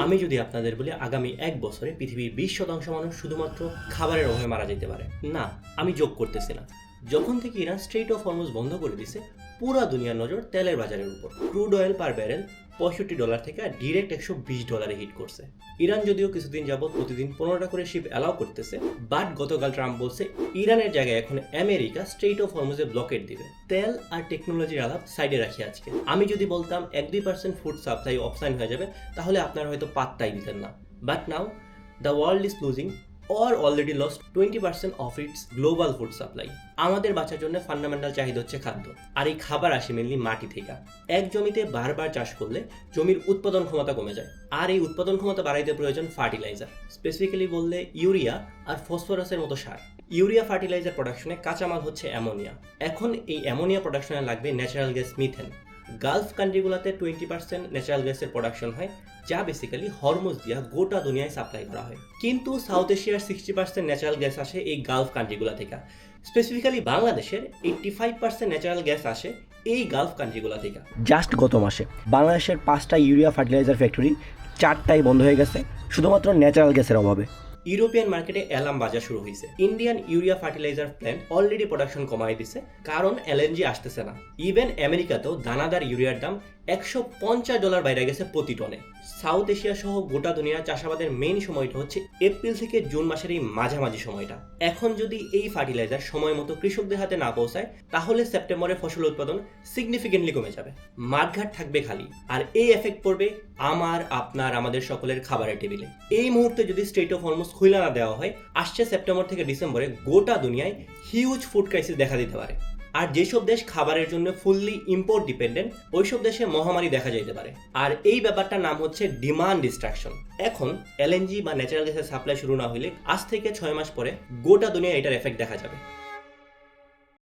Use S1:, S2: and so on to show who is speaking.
S1: আমি যদি আপনাদের বলি আগামী 1 বছরে পৃথিবীর 20% মানুষ শুধুমাত্র খাবারের অভাবে মারা যেতে পারে, না, আমি যোগ করতেছি না। যখন থেকে ইরান স্ট্রেইট অফ হরমুজ বন্ধ করে দিছে, পুরা দুনিয়ার নজর তেলের বাজারের উপর। ক্রুড অয়েল পার ব্যারেল $65 থেকে ডিরেক্ট $120 হিট করছে। ইরান যদিও কিছুদিন যাবত প্রতিদিন 15টা করে শিপ অ্যালাউ করতেছে, বাট গতকাল ট্রাম্প বলছে ইরানের জায়গায় এখন আমেরিকা স্ট্রেইট অফ হরমুজে ব্লকেট দিবে। তেল আর টেকনোলজির আলাপ সাইডে রাখি আজকে। আমি যদি বলতাম 1-2% ফুড সাপ্লাই অফসাইন হয়ে যাবে, তাহলে আপনারা হয়তো পাত্তাই দিতেন না। But now the world is losing or already lost 20% of its global food supply. আমাদের বাঁচার জন্য ফান্ডামেন্টাল চাহিদা হচ্ছে খাদ্য, আর এই খাবার আসে মেনলি মাটি থেকে। এক জমিতে বারবার চাষ করলে জমির উৎপাদন ক্ষমতা কমে যায়, আর এই উৎপাদন ক্ষমতা বাড়াইতে প্রয়োজন ফার্টিলাইজার, স্পেসিফিক্যালি বললে ইউরিয়া আর ফসফরাসের মতো সার। ইউরিয়া ফার্টিলাইজার প্রোডাকশনে কাঁচামাল হচ্ছে অ্যামোনিয়া। এখন এই অ্যামোনিয়া প্রোডাকশনে লাগবে ন্যাচারাল গ্যাস মিথেন। গালফ কান্ট্রিগুলোতে 20% ন্যাচারাল গ্যাসের প্রোডাকশন হয়, যা বেসিক্যালি হরমুজ দিয়া গোটা দুনিয়ায় সাপ্লাই করা হয়। কিন্তু সাউথ এশিয়ার 60% ন্যাচারাল গ্যাস আসে এই গালফ কান্ট্রিগুলো থেকে। স্পেসিফিক্যালি বাংলাদেশের 85% ন্যাচারাল গ্যাস আসে এই গালফ কান্ট্রিগুলো থেকে।
S2: জাস্ট গত মাসে বাংলাদেশের 5টা ইউরিয়া ফার্টিলাইজার ফ্যাক্টরি 4টাই বন্ধ হয়ে গেছে শুধুমাত্র ন্যাচারাল গ্যাসের অভাবে।
S1: ইউরোপিয়ান মার্কেটে অ্যালার্ম বাজা শুরু হয়েছে। Indian urea fertiliser plant already production কমাই দিছে, কারণ এলএনজি আসতেছে না। ইভেন আমেরিকাতেও দানাদার ইউরিয়ার দাম $150 বাইরে গেছে প্রতি টনে। সাউথ এশিয়া সহ গোটা দুনিয়ার চাষাবাদের মেইন সময়টা হচ্ছে এপ্রিল থেকে জুন মাসের এই মাঝামাঝি সময়টা। এখন যদি এই ফার্টিলাইজার সময় মতো কৃষকদের হাতে না পৌঁছায়, তাহলে সেপ্টেম্বরে ফসল উৎপাদন সিগনিফিকেন্টলি কমে যাবে, মাঠঘাট থাকবে খালি, আর এই এফেক্ট পড়বে আমার, আপনার, আমাদের সকলের খাবারের টেবিলে। এই মুহূর্তে যদি স্ট্রেইট অফ হরমুজ খুলে না দেওয়া হয়, আসছে সেপ্টেম্বর থেকে ডিসেম্বরে গোটা দুনিয়ায় হিউজ ফুড ক্রাইসিস দেখা দিতে পারে। আর যেসব দেশ খাবারের জন্য ফুললি ইম্পোর্ট ডিপেন্ডেন্ট, ওইসব দেশে মহামারী দেখা যেতে পারে। আর এই ব্যাপারটার নাম হচ্ছে ডিমান্ড ডিস্ট্রাকশন। এখন এলএনজি বা ন্যাচারাল গ্যাসের সাপ্লাই শুরু না হলে আজ থেকে 6 মাস পরে গোটা দুনিয়ায় এটার এফেক্ট দেখা যাবে।